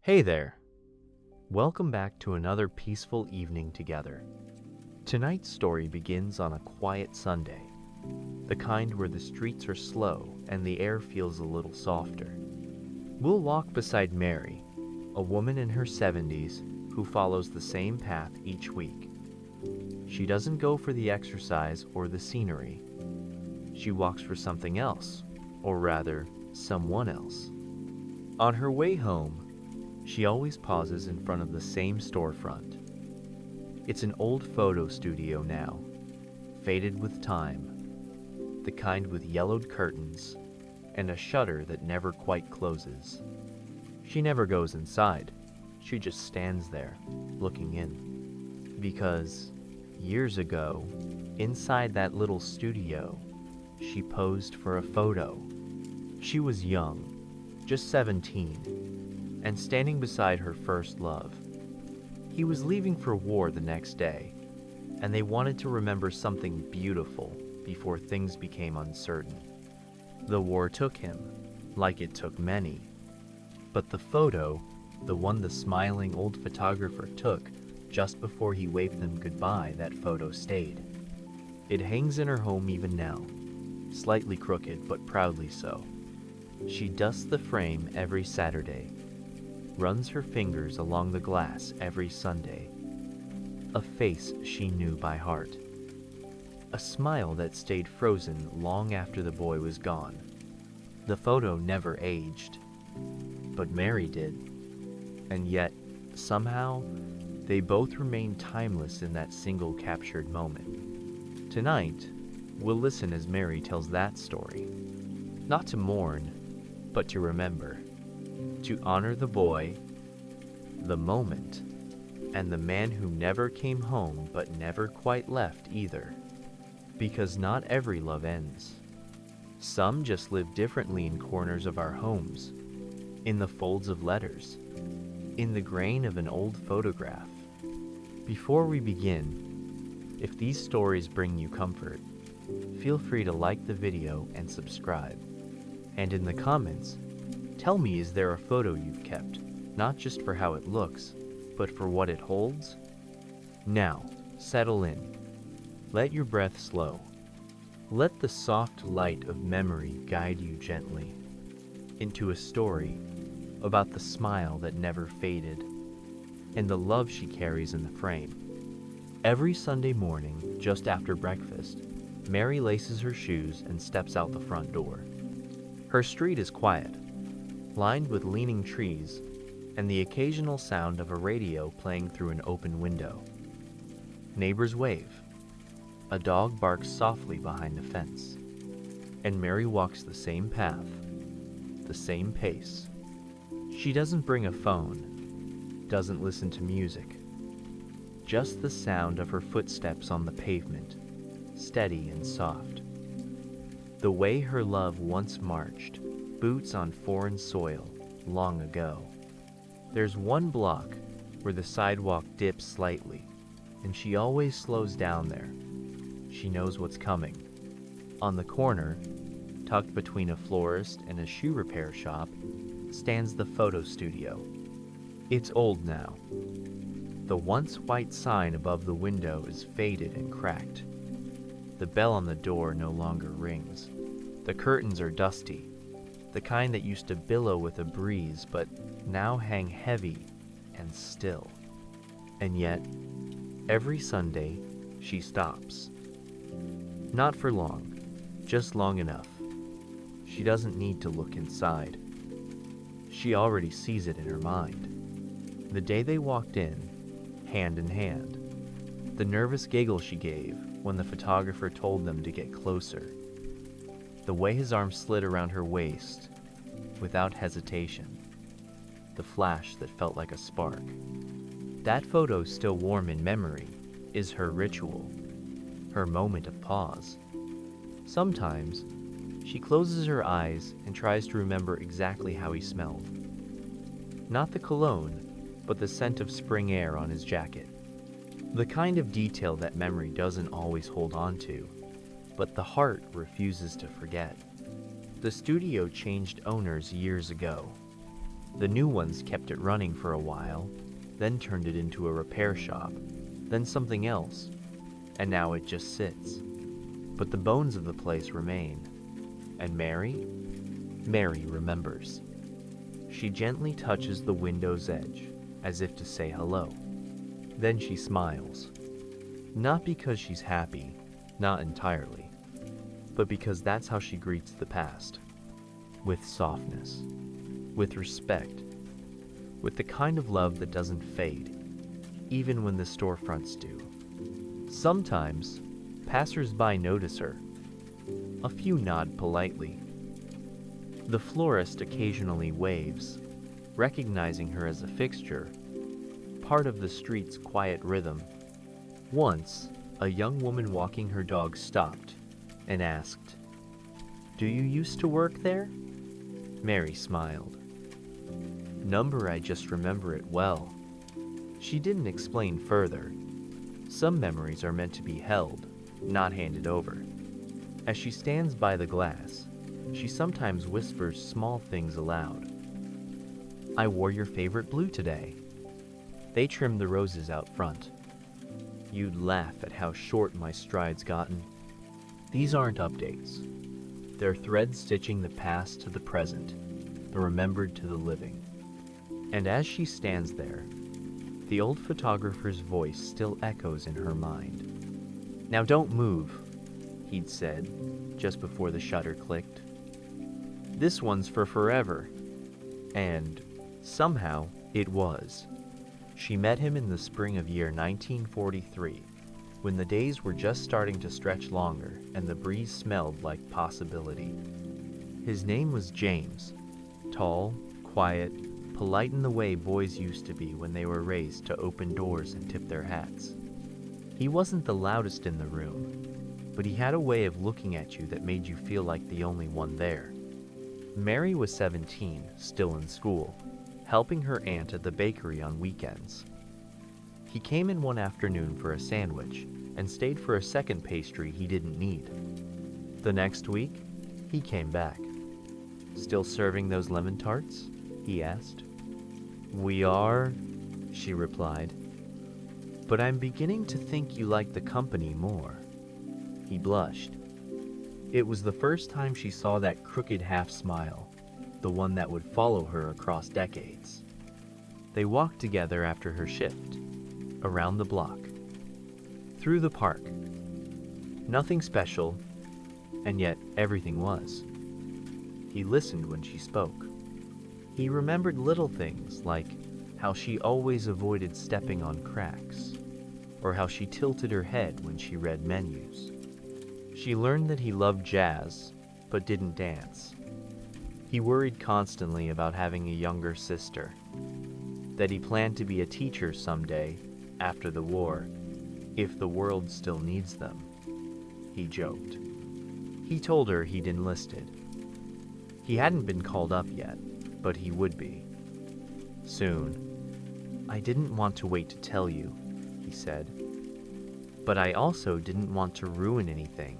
Hey there! Welcome back to another peaceful evening together. Tonight's story begins on a quiet Sunday, the kind where the streets are slow and the air feels a little softer. We'll walk beside Mary, a woman in her 70s who follows the same path each week. She doesn't go for the exercise or the scenery. She walks for something else, or rather, someone else. On her way home, she always pauses in front of the same storefront. It's an old photo studio now, faded with time, the kind with yellowed curtains and a shutter that never quite closes. She never goes inside, she just stands there, looking in. Because years ago, inside that little studio, she posed for a photo. She was young, just 17, and standing beside her first love. He was leaving for war the next day, and they wanted to remember something beautiful before things became uncertain. The war took him, like it took many. But the photo, the one the smiling old photographer took just before he waved them goodbye, that photo stayed. It hangs in her home even now, slightly crooked but proudly so. She dusts the frame every Saturday, runs her fingers along the glass every Sunday. A face she knew by heart. A smile that stayed frozen long after the boy was gone. The photo never aged, but Mary did. And yet, somehow, they both remain timeless in that single captured moment. Tonight, we'll listen as Mary tells that story. Not to mourn, but to remember. To honor the boy, the moment, and the man who never came home but never quite left either. Because not every love ends. Some just live differently in corners of our homes, in the folds of letters, in the grain of an old photograph. Before we begin, if these stories bring you comfort, feel free to like the video and subscribe. And in the comments, tell me, is there a photo you've kept, not just for how it looks, but for what it holds? Now, settle in. Let your breath slow. Let the soft light of memory guide you gently into a story about the smile that never faded and the love she carries in the frame. Every Sunday morning, just after breakfast, Mary laces her shoes and steps out the front door. Her street is quiet, lined with leaning trees and the occasional sound of a radio playing through an open window. Neighbors wave. A dog barks softly behind a fence. And Mary walks the same path, the same pace. She doesn't bring a phone, doesn't listen to music. Just the sound of her footsteps on the pavement, steady and soft. The way her love once marched, boots on foreign soil, long ago. There's one block where the sidewalk dips slightly, and she always slows down there. She knows what's coming. On the corner, tucked between a florist and a shoe repair shop, stands the photo studio. It's old now. The once white sign above the window is faded and cracked. The bell on the door no longer rings. The curtains are dusty, the kind that used to billow with a breeze but now hang heavy and still. And yet, every Sunday, she stops. Not for long, just long enough. She doesn't need to look inside. She already sees it in her mind. The day they walked in, hand in hand. The nervous giggle she gave when the photographer told them to get closer. The way his arm slid around her waist, without hesitation. The flash that felt like a spark. That photo, still warm in memory, is her ritual, her moment of pause. Sometimes, she closes her eyes and tries to remember exactly how he smelled. Not the cologne, but the scent of spring air on his jacket. The kind of detail that memory doesn't always hold on to, but the heart refuses to forget. The studio changed owners years ago. The new ones kept it running for a while, then turned it into a repair shop, then something else, and now it just sits. But the bones of the place remain. And Mary? Mary remembers. She gently touches the window's edge, as if to say hello. Then she smiles. Not because she's happy, not entirely, but because that's how she greets the past. With softness, with respect, with the kind of love that doesn't fade, even when the storefronts do. Sometimes, passers-by notice her. A few nod politely. The florist occasionally waves, recognizing her as a fixture, part of the street's quiet rhythm. Once, a young woman walking her dog stopped and asked, "Do you used to work there?" Mary smiled. "Number, I just remember it well." She didn't explain further. Some memories are meant to be held, not handed over. As she stands by the glass, she sometimes whispers small things aloud. "I wore your favorite blue today." They trimmed the roses out front. "You'd laugh at how short my stride's gotten." These aren't updates. They're threads stitching the past to the present, the remembered to the living. And as she stands there, the old photographer's voice still echoes in her mind. "Now don't move," he'd said, just before the shutter clicked. "This one's for forever." And somehow it was. She met him in the spring of year 1943, when the days were just starting to stretch longer and the breeze smelled like possibility. His name was James, tall, quiet, polite in the way boys used to be when they were raised to open doors and tip their hats. He wasn't the loudest in the room, but he had a way of looking at you that made you feel like the only one there. Mary was 17, still in school, helping her aunt at the bakery on weekends. He came in one afternoon for a sandwich and stayed for a second pastry he didn't need. The next week, he came back. "Still serving those lemon tarts?" he asked. "We are," she replied. "But I'm beginning to think you like the company more." He blushed. It was the first time she saw that crooked half smile, the one that would follow her across decades. They walked together after her shift, around the block, through the park. Nothing special, and yet everything was. He listened when she spoke. He remembered little things like how she always avoided stepping on cracks, or how she tilted her head when she read menus. She learned that he loved jazz, but didn't dance. He worried constantly about having a younger sister, that he planned to be a teacher someday, after the war, if the world still needs them. He joked. He told her he'd enlisted. He hadn't been called up yet, but he would be. Soon. "I didn't want to wait to tell you," he said. "But I also didn't want to ruin anything."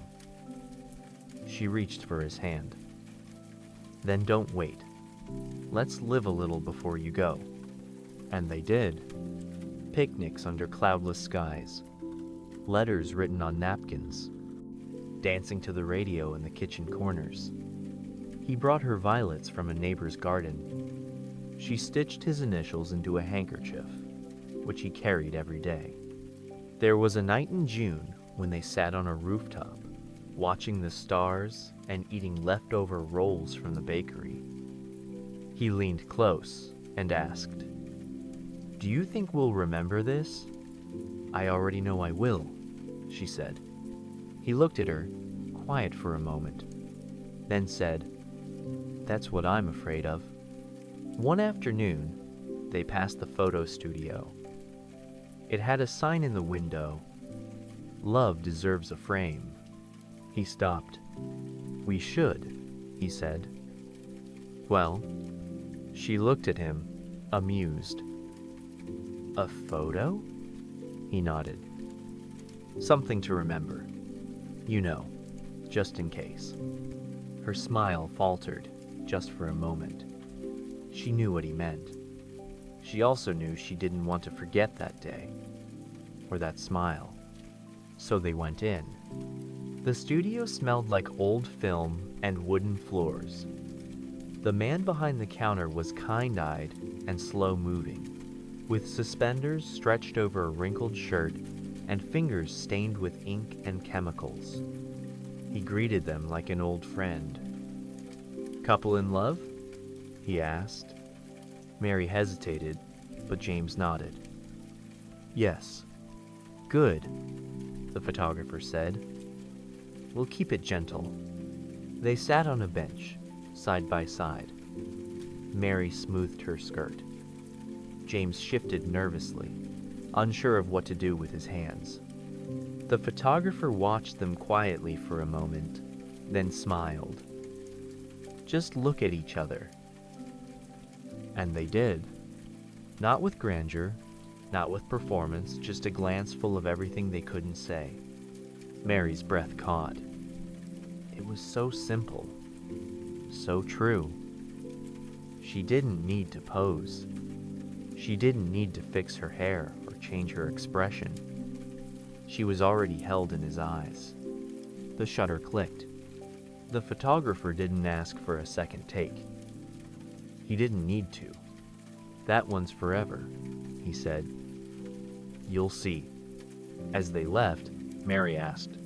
She reached for his hand. "Then don't wait. Let's live a little before you go." And they did. Picnics under cloudless skies, letters written on napkins, dancing to the radio in the kitchen corners. He brought her violets from a neighbor's garden. She stitched his initials into a handkerchief, which he carried every day. There was a night in June when they sat on a rooftop, watching the stars and eating leftover rolls from the bakery. He leaned close and asked, "Do you think we'll remember this?" "I already know I will," she said. He looked at her, quiet for a moment, then said, "That's what I'm afraid of." One afternoon, they passed the photo studio. It had a sign in the window, "Love deserves a frame." He stopped. "We should," he said. "Well," she looked at him, amused. "A photo?" He nodded. "Something to remember. You know, just in case." Her smile faltered, just for a moment. She knew what he meant. She also knew she didn't want to forget that day, or that smile. So they went in. The studio smelled like old film and wooden floors. The man behind the counter was kind-eyed and slow-moving, with suspenders stretched over a wrinkled shirt and fingers stained with ink and chemicals. He greeted them like an old friend. "Couple in love?" he asked. Mary hesitated, but James nodded. "Yes." "Good," the photographer said. "We'll keep it gentle." They sat on a bench, side by side. Mary smoothed her skirt. James shifted nervously, unsure of what to do with his hands. The photographer watched them quietly for a moment, then smiled. "Just look at each other." And they did. Not with grandeur, not with performance, just a glance full of everything they couldn't say. Mary's breath caught. It was so simple, so true. She didn't need to pose. She didn't need to fix her hair or change her expression. She was already held in his eyes. The shutter clicked. The photographer didn't ask for a second take. He didn't need to. "That one's forever," he said. "You'll see." As they left, Mary asked,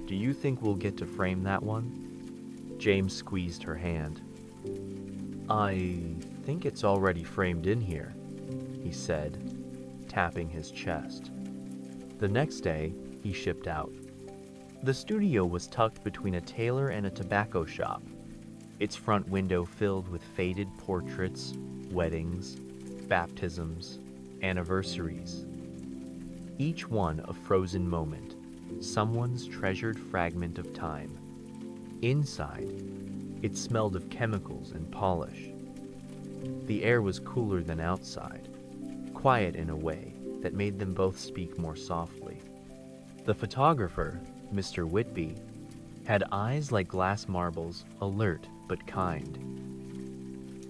"Do you think we'll get to frame that one?" James squeezed her hand. "I think it's already framed in here," he said, tapping his chest. The next day, he shipped out. The studio was tucked between a tailor and a tobacco shop, its front window filled with faded portraits, weddings, baptisms, anniversaries. Each one a frozen moment, someone's treasured fragment of time. Inside, it smelled of chemicals and polish. The air was cooler than outside, quiet in a way that made them both speak more softly. The photographer, Mr. Whitby, had eyes like glass marbles, alert but kind.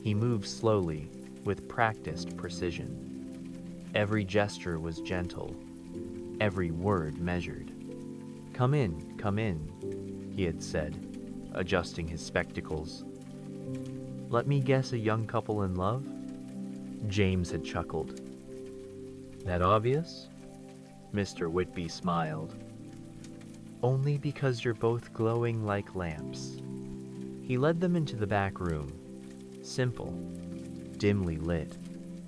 He moved slowly, with practiced precision. Every gesture was gentle, every word measured. Come in," he had said, adjusting his spectacles. "Let me guess, a young couple in love?" James had chuckled. "That obvious?" Mr. Whitby smiled. "Only because you're both glowing like lamps." He led them into the back room, simple, dimly lit,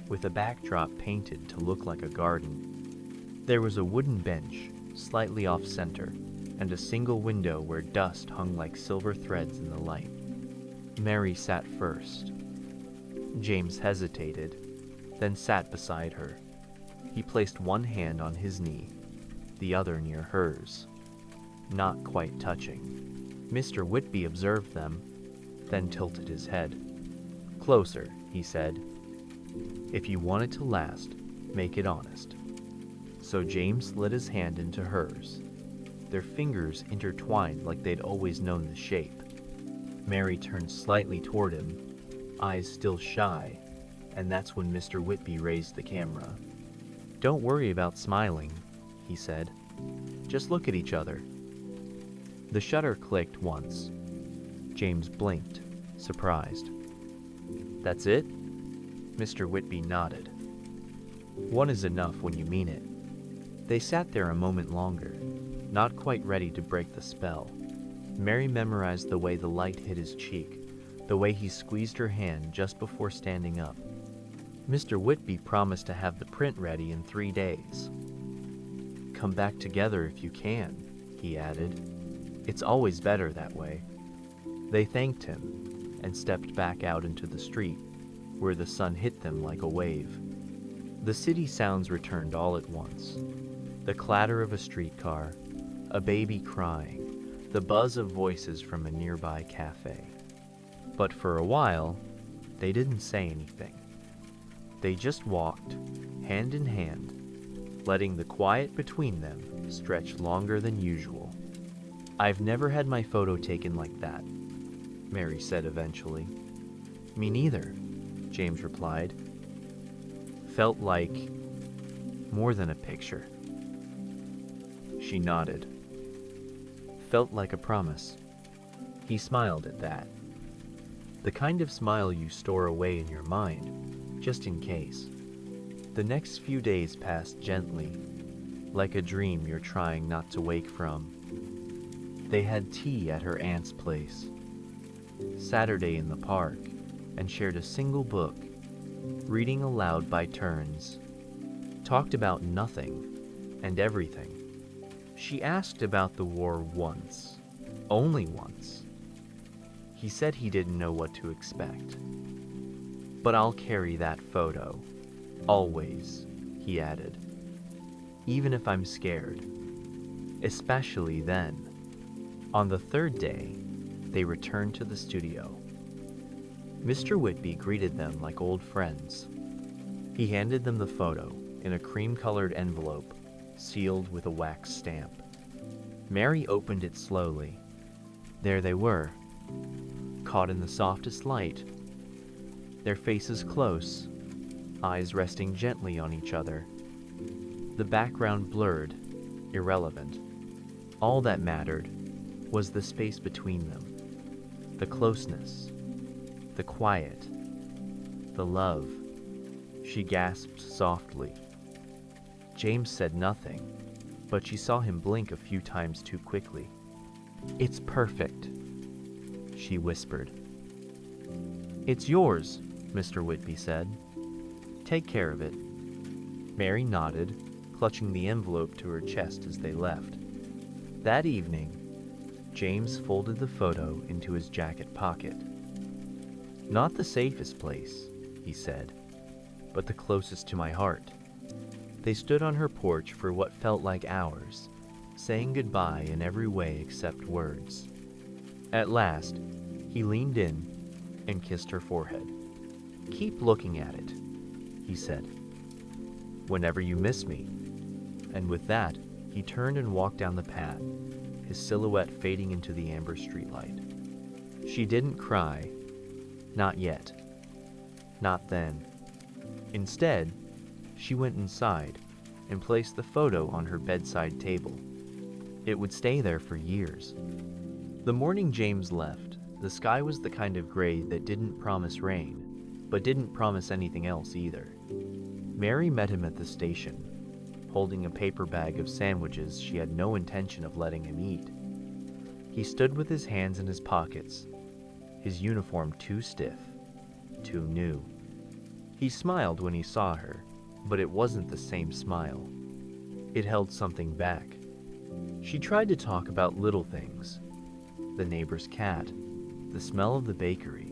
with a backdrop painted to look like a garden. There was a wooden bench, slightly off-center, and a single window where dust hung like silver threads in the light. Mary sat first. James hesitated, then sat beside her. He placed one hand on his knee, the other near hers, not quite touching. Mr. Whitby observed them, then tilted his head. "Closer," he said. "If you want it to last, make it honest." So James slid his hand into hers. Their fingers intertwined like they'd always known the shape. Mary turned slightly toward him, eyes still shy, and that's when Mr. Whitby raised the camera. "Don't worry about smiling," he said. "Just look at each other." The shutter clicked once. James blinked, surprised. "That's it?" Mr. Whitby nodded. "One is enough when you mean it." They sat there a moment longer, not quite ready to break the spell. Mary memorized the way the light hit his cheek, the way he squeezed her hand just before standing up. Mr. Whitby promised to have the print ready in 3 days. "Come back together if you can," he added. "It's always better that way." They thanked him and stepped back out into the street, where the sun hit them like a wave. The city sounds returned all at once. The clatter of a streetcar, a baby crying, the buzz of voices from a nearby cafe. But for a while, they didn't say anything. They just walked, hand in hand, letting the quiet between them stretch longer than usual. "I've never had my photo taken like that," Mary said eventually. "Me neither," James replied. Felt like more than a picture. She nodded. Felt like a promise. He smiled at that. The kind of smile you store away in your mind, just in case. The next few days passed gently, like a dream you're trying not to wake from. They had tea at her aunt's place, Saturday in the park, and shared a single book, reading aloud by turns. Talked about nothing and everything. She asked about the war once, only once. He said he didn't know what to expect. But I'll carry that photo, always, he added, even if I'm scared, especially then. On the third day, they returned to the studio. Mr. Whitby greeted them like old friends. He handed them the photo in a cream-colored envelope, sealed with a wax stamp. Mary opened it slowly. There they were, caught in the softest light, their faces close, eyes resting gently on each other. The background blurred, irrelevant. All that mattered was the space between them, the closeness, the quiet, the love. She gasped softly. James said nothing, but she saw him blink a few times too quickly. It's perfect, she whispered. It's yours, Mr. Whitby said. Take care of it. Mary nodded, clutching the envelope to her chest as they left. That evening, James folded the photo into his jacket pocket. Not the safest place, he said, but the closest to my heart. They stood on her porch for what felt like hours, saying goodbye in every way except words. At last, he leaned in and kissed her forehead. Keep looking at it, he said, whenever you miss me. And with that, he turned and walked down the path, his silhouette fading into the amber streetlight. She didn't cry. Not yet. Not then. Instead, she went inside and placed the photo on her bedside table. It would stay there for years. The morning James left, the sky was the kind of gray that didn't promise rain, but didn't promise anything else either. Mary met him at the station, holding a paper bag of sandwiches she had no intention of letting him eat. He stood with his hands in his pockets, his uniform too stiff, too new. He smiled when he saw her, but it wasn't the same smile. It held something back. She tried to talk about little things, the neighbor's cat, the smell of the bakery,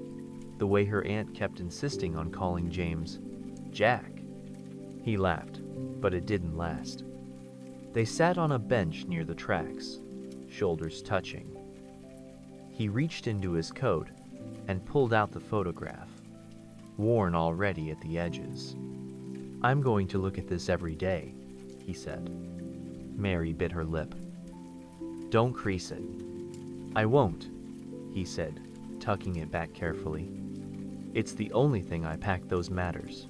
the way her aunt kept insisting on calling James Jack. He laughed, but it didn't last. They sat on a bench near the tracks, shoulders touching. He reached into his coat and pulled out the photograph, worn already at the edges. I'm going to look at this every day, he said. Mary bit her lip. Don't crease it. I won't, he said, tucking it back carefully. It's the only thing I packed those matters.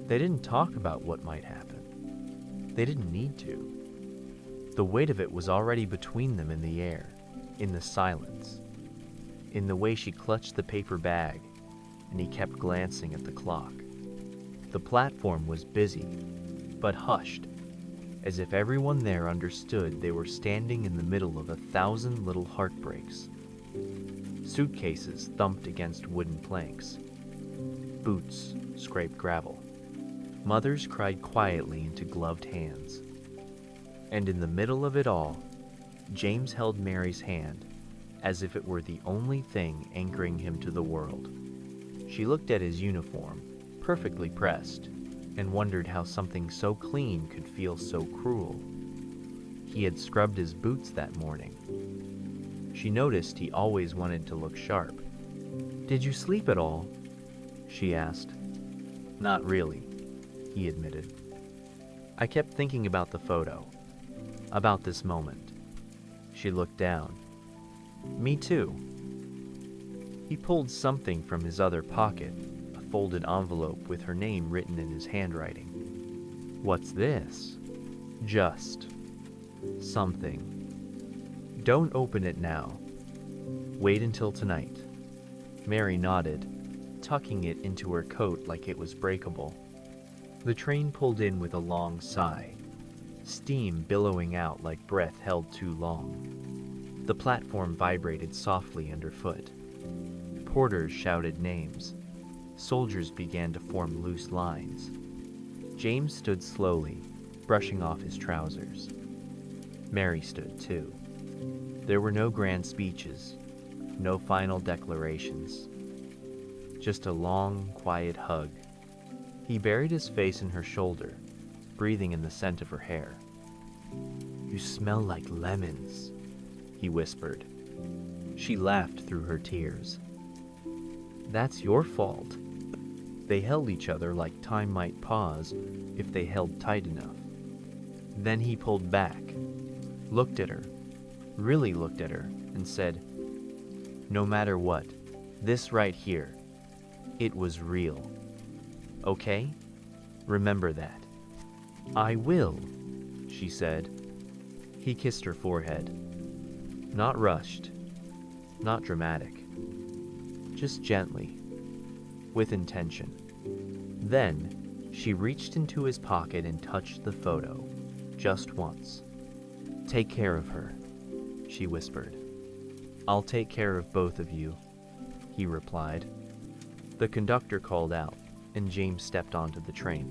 They didn't talk about what might happen. They didn't need to. The weight of it was already between them in the air, in the silence, in the way she clutched the paper bag, and he kept glancing at the clock. The platform was busy, but hushed, as if everyone there understood they were standing in the middle of 1,000 little heartbreaks. Suitcases thumped against wooden planks. Boots scraped gravel. Mothers cried quietly into gloved hands. And in the middle of it all, James held Mary's hand, as if it were the only thing anchoring him to the world. She looked at his uniform, perfectly pressed, and wondered how something so clean could feel so cruel. He had scrubbed his boots that morning. She noticed he always wanted to look sharp. Did you sleep at all? She asked. Not really, he admitted. I kept thinking about the photo, about this moment. She looked down. Me too. He pulled something from his other pocket, a folded envelope with her name written in his handwriting. "What's this?" "Just something. Don't open it now. Wait until tonight." Mary nodded, tucking it into her coat like it was breakable. The train pulled in with a long sigh, steam billowing out like breath held too long. The platform vibrated softly underfoot. Porters shouted names. Soldiers began to form loose lines. James stood slowly, brushing off his trousers. Mary stood too. There were no grand speeches, no final declarations. Just a long, quiet hug. He buried his face in her shoulder, breathing in the scent of her hair. "You smell like lemons," he whispered. She laughed through her tears. "That's your fault." They held each other like time might pause if they held tight enough. Then he pulled back, looked at her, really looked at her, and said, "No matter what, this right here, it was real. Okay? Remember that." "I will," she said. He kissed her forehead. Not rushed, not dramatic, just gently, with intention. Then she reached into his pocket and touched the photo, just once. "Take care of her," she whispered. "I'll take care of both of you," he replied. The conductor called out, and James stepped onto the train.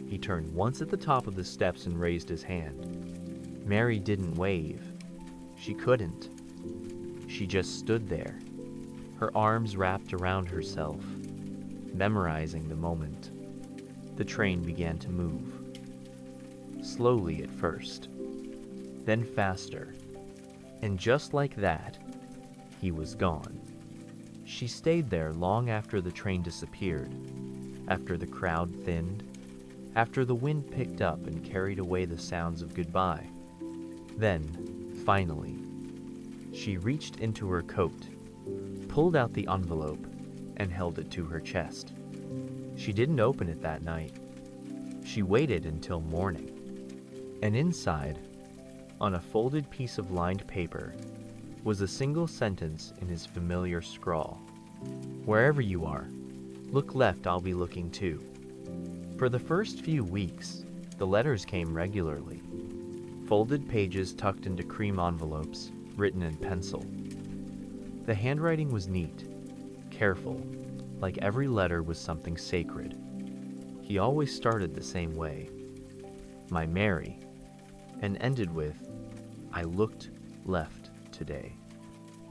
He turned once at the top of the steps and raised his hand. Mary didn't wave. She couldn't. She just stood there, her arms wrapped around herself, memorizing the moment. The train began to move. Slowly at first, then faster. And just like that, he was gone. She stayed there long after the train disappeared, after the crowd thinned, after the wind picked up and carried away the sounds of goodbye. Then, finally, she reached into her coat, pulled out the envelope, and held it to her chest. She didn't open it that night. She waited until morning. And inside, on a folded piece of lined paper, was a single sentence in his familiar scrawl. "Wherever you are, look left, I'll be looking too." For the first few weeks, the letters came regularly. Folded pages tucked into cream envelopes, written in pencil. The handwriting was neat, careful, like every letter was something sacred. He always started the same way, "My Mary," and ended with, "I looked left today."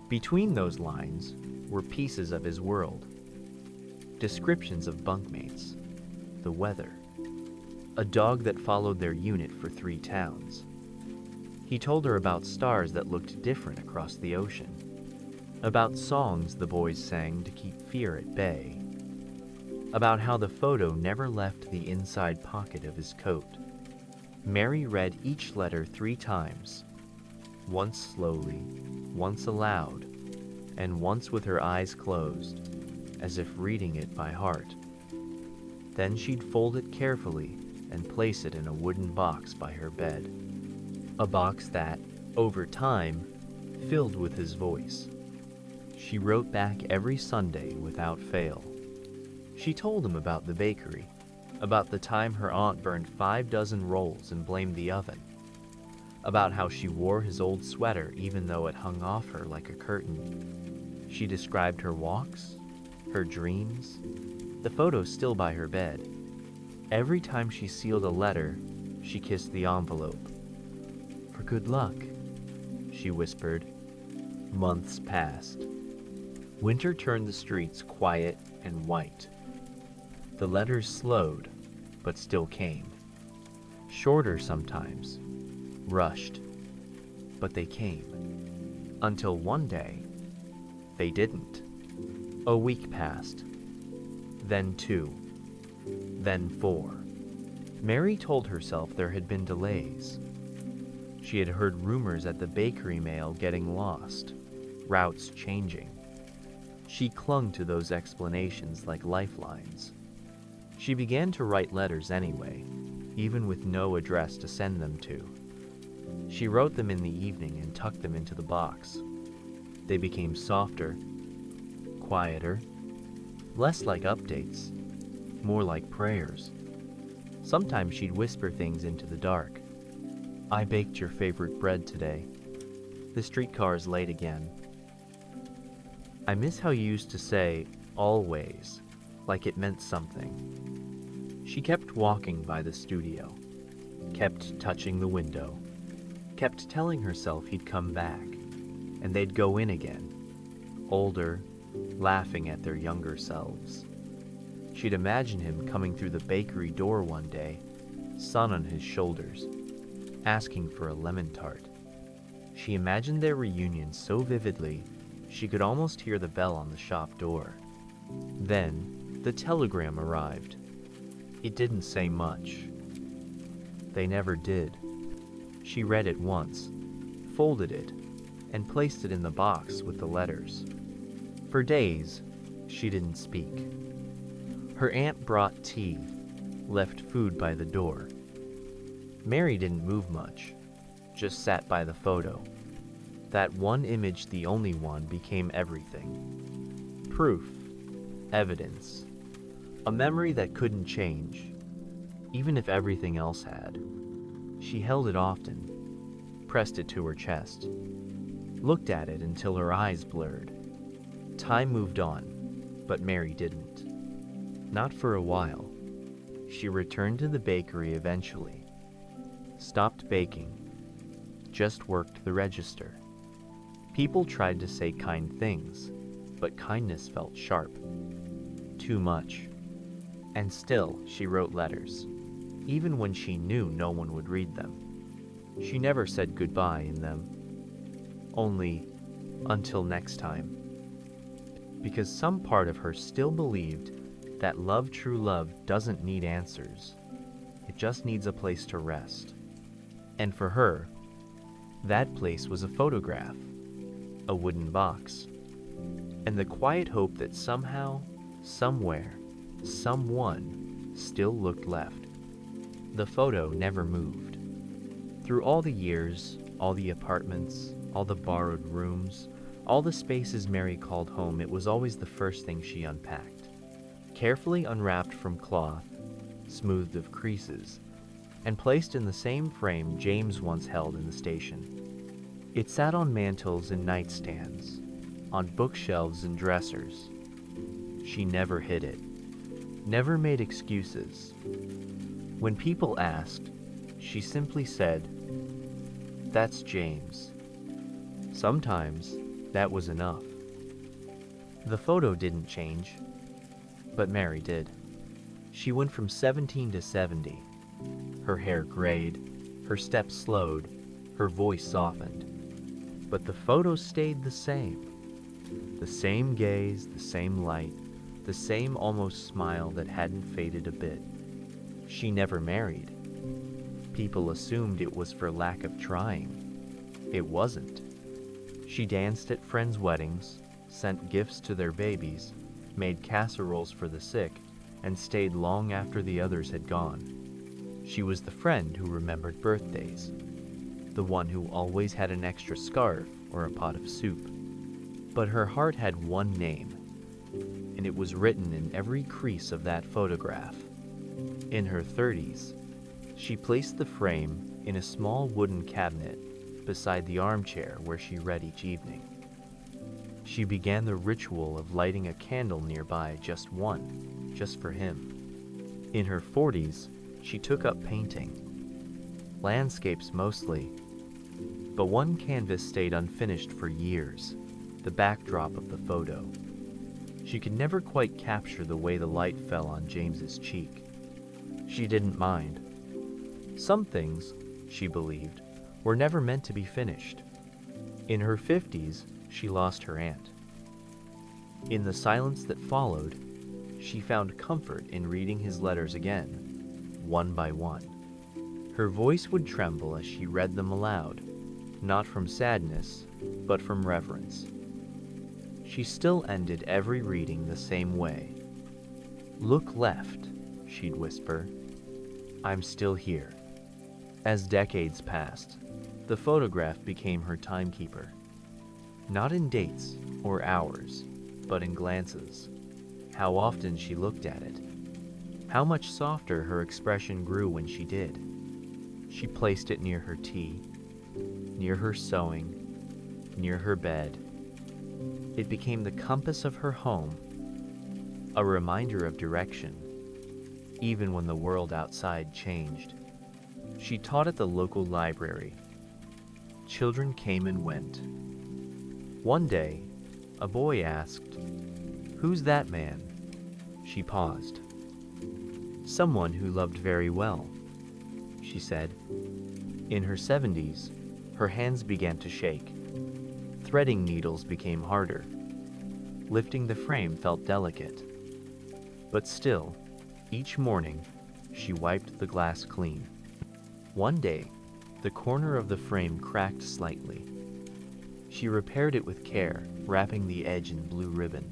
Between those lines were pieces of his world. Descriptions of bunkmates, the weather, a dog that followed their unit for 3 towns. He told her about stars that looked different across the ocean, about songs the boys sang to keep fear at bay, about how the photo never left the inside pocket of his coat. Mary read each letter 3 times, once slowly, once aloud, and once with her eyes closed, as if reading it by heart. Then she'd fold it carefully and place it in a wooden box by her bed. A box that, over time, filled with his voice. She wrote back every Sunday without fail. She told him about the bakery, about the time her aunt burned 5 dozen rolls and blamed the oven, about how she wore his old sweater even though it hung off her like a curtain. She described her walks, her dreams, the photos still by her bed. Every time she sealed a letter, she kissed the envelope. "For good luck," she whispered. Months passed. Winter turned the streets quiet and white. The letters slowed, but still came. Shorter sometimes, rushed, but they came. Until one day, they didn't. A week passed, then 2, then 4. Mary told herself there had been delays. She had heard rumors at the bakery mail getting lost, routes changing. She clung to those explanations like lifelines. She began to write letters anyway, even with no address to send them to. She wrote them in the evening and tucked them into the box. They became softer, quieter, less like updates, more like prayers. Sometimes she'd whisper things into the dark. "I baked your favorite bread today. The streetcar is late again. I miss how you used to say, 'always,' like it meant something." She kept walking by the studio, kept touching the window, kept telling herself he'd come back, and they'd go in again, older, laughing at their younger selves. She'd imagine him coming through the bakery door one day, sun on his shoulders, asking for a lemon tart. She imagined their reunion so vividly she could almost hear the bell on the shop door. Then the telegram arrived. It didn't say much. They never did. She read it once, folded it, and placed it in the box with the letters. For days, she didn't speak. Her aunt brought tea, left food by the door. Mary didn't move much, just sat by the photo. That one image, the only one, became everything. Proof, evidence, a memory that couldn't change, even if everything else had. She held it often, pressed it to her chest, looked at it until her eyes blurred. Time moved on, but Mary didn't. Not for a while. She returned to the bakery eventually, stopped baking, just worked the register. People tried to say kind things, but kindness felt sharp. Too much. And still, she wrote letters, even when she knew no one would read them. She never said goodbye in them. Only, until next time. Because some part of her still believed that love, true love, doesn't need answers. It just needs a place to rest. And for her, that place was a photograph, a wooden box, and the quiet hope that somehow, somewhere, someone still looked left. The photo never moved. Through all the years, all the apartments, all the borrowed rooms, all the spaces Mary called home, it was always the first thing she unpacked. Carefully unwrapped from cloth, smoothed of creases, and placed in the same frame James once held in the station. It sat on mantels and nightstands, on bookshelves and dressers. She never hid it, never made excuses. When people asked, she simply said, "That's James." Sometimes that was enough. The photo didn't change, but Mary did. She went from 17 to 70. Her hair grayed, her steps slowed, her voice softened. But the photo stayed the same. The same gaze, the same light, the same almost smile that hadn't faded a bit. She never married. People assumed it was for lack of trying. It wasn't. She danced at friends' weddings, sent gifts to their babies, made casseroles for the sick, and stayed long after the others had gone. She was the friend who remembered birthdays, the one who always had an extra scarf or a pot of soup. But her heart had one name, and it was written in every crease of that photograph. In her 30s, she placed the frame in a small wooden cabinet beside the armchair where she read each evening. She began the ritual of lighting a candle nearby, just one, just for him. In her 40s, she took up painting. Landscapes mostly, but one canvas stayed unfinished for years, the backdrop of the photo. She could never quite capture the way the light fell on James's cheek. She didn't mind. Some things, she believed, were never meant to be finished. In her 50s, she lost her aunt. In the silence that followed, she found comfort in reading his letters again, one by one. Her voice would tremble as she read them aloud, not from sadness, but from reverence. She still ended every reading the same way. "Look left," she'd whisper. "I'm still here." As decades passed, the photograph became her timekeeper. Not in dates or hours, but in glances. How often she looked at it. How much softer her expression grew when she did. She placed it near her tea, near her sewing, near her bed. It became the compass of her home, a reminder of direction, even when the world outside changed. She taught at the local library. Children came and went. One day, a boy asked, "Who's that man?" She paused. "Someone who loved very well," she said. In her 70s, her hands began to shake. Threading needles became harder. Lifting the frame felt delicate. But still, each morning, she wiped the glass clean. One day, the corner of the frame cracked slightly. She repaired it with care, wrapping the edge in blue ribbon.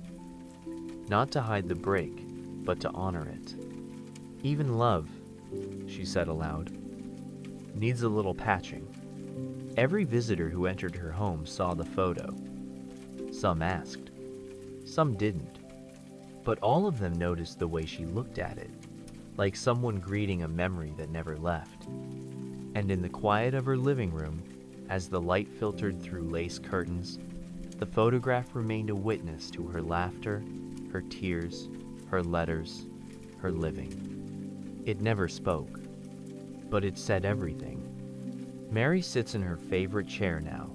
Not to hide the break, but to honor it. "Even love," she said aloud, "needs a little patching." Every visitor who entered her home saw the photo. Some asked, some didn't, but all of them noticed the way she looked at it, like someone greeting a memory that never left. And in the quiet of her living room, as the light filtered through lace curtains, the photograph remained a witness to her laughter, her tears, her letters, her living. It never spoke, but it said everything. Mary sits in her favorite chair now,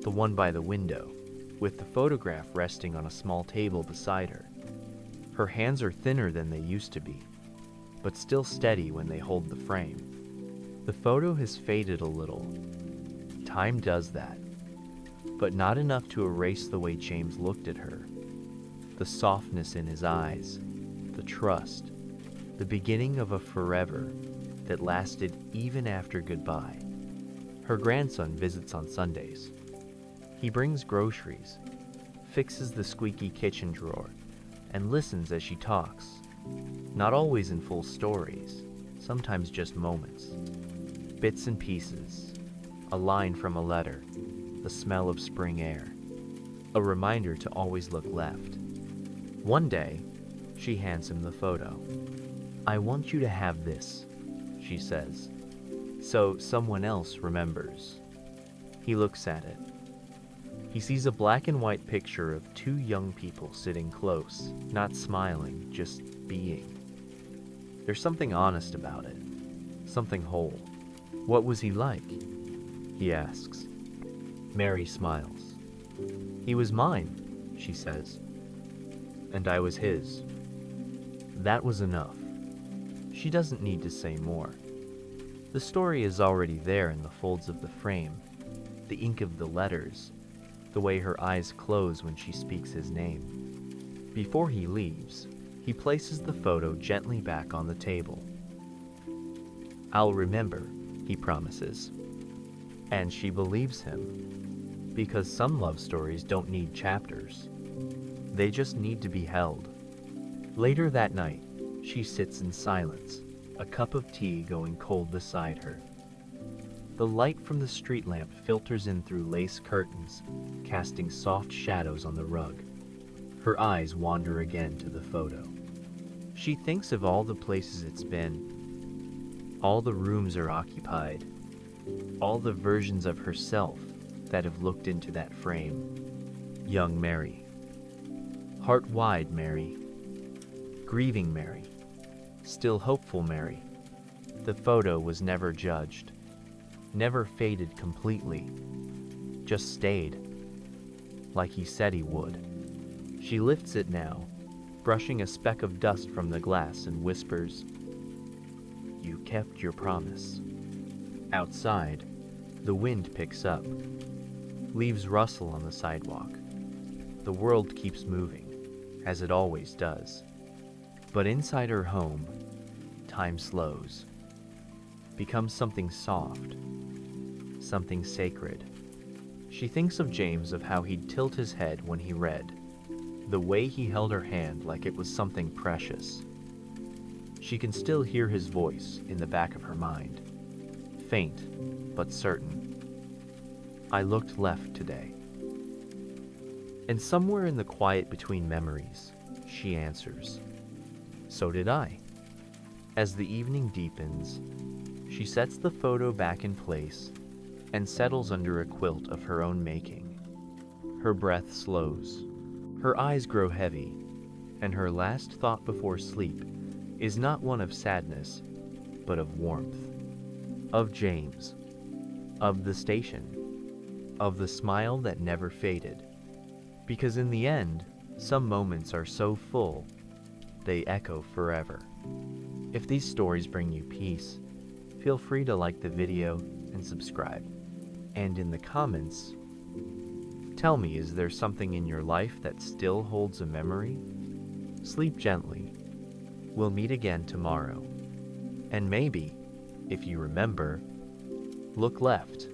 the one by the window, with the photograph resting on a small table beside her. Her hands are thinner than they used to be, but still steady when they hold the frame. The photo has faded a little. Time does that, but not enough to erase the way James looked at her. The softness in his eyes, the trust, the beginning of a forever that lasted even after goodbye. Her grandson visits on Sundays. He brings groceries, fixes the squeaky kitchen drawer, and listens as she talks. Not always in full stories, sometimes just moments. Bits and pieces, a line from a letter, the smell of spring air, a reminder to always look left. One day, she hands him the photo. "I want you to have this," she says, "so someone else remembers." He looks at it. He sees a black and white picture of two young people sitting close, not smiling, just being. There's something honest about it, something whole. "What was he like?" he asks. Mary smiles. "He was mine," she says, "and I was his." That was enough. She doesn't need to say more. The story is already there in the folds of the frame, the ink of the letters, the way her eyes close when she speaks his name. Before he leaves, he places the photo gently back on the table. "I'll remember," he promises. And she believes him, because some love stories don't need chapters. They just need to be held. Later that night, she sits in silence, a cup of tea going cold beside her. The light from the street lamp filters in through lace curtains, casting soft shadows on the rug. Her eyes wander again to the photo. She thinks of all the places it's been. All the rooms are occupied. All the versions of herself that have looked into that frame. Young Mary. Heart-wide Mary. Grieving Mary. Still hopeful Mary. The photo was never judged. Never faded completely. Just stayed. Like he said he would. She lifts it now, brushing a speck of dust from the glass, and whispers, "You kept your promise." Outside, the wind picks up. Leaves rustle on the sidewalk. The world keeps moving, as it always does. But inside her home, time slows. Becomes something soft. Something sacred. She thinks of James, of how he'd tilt his head when he read, the way he held her hand like it was something precious. She can still hear his voice in the back of her mind, faint but certain. I looked left today. And somewhere in the quiet between memories, she answers, so did I. As the evening deepens, she sets the photo back in place and settles under a quilt of her own making. Her breath slows, her eyes grow heavy, and her last thought before sleep is not one of sadness, but of warmth. Of James, of the station, of the smile that never faded. Because in the end, some moments are so full, they echo forever. If these stories bring you peace, feel free to like the video and subscribe. And in the comments, tell me, is there something in your life that still holds a memory? Sleep gently. We'll meet again tomorrow. And maybe, if you remember, look left.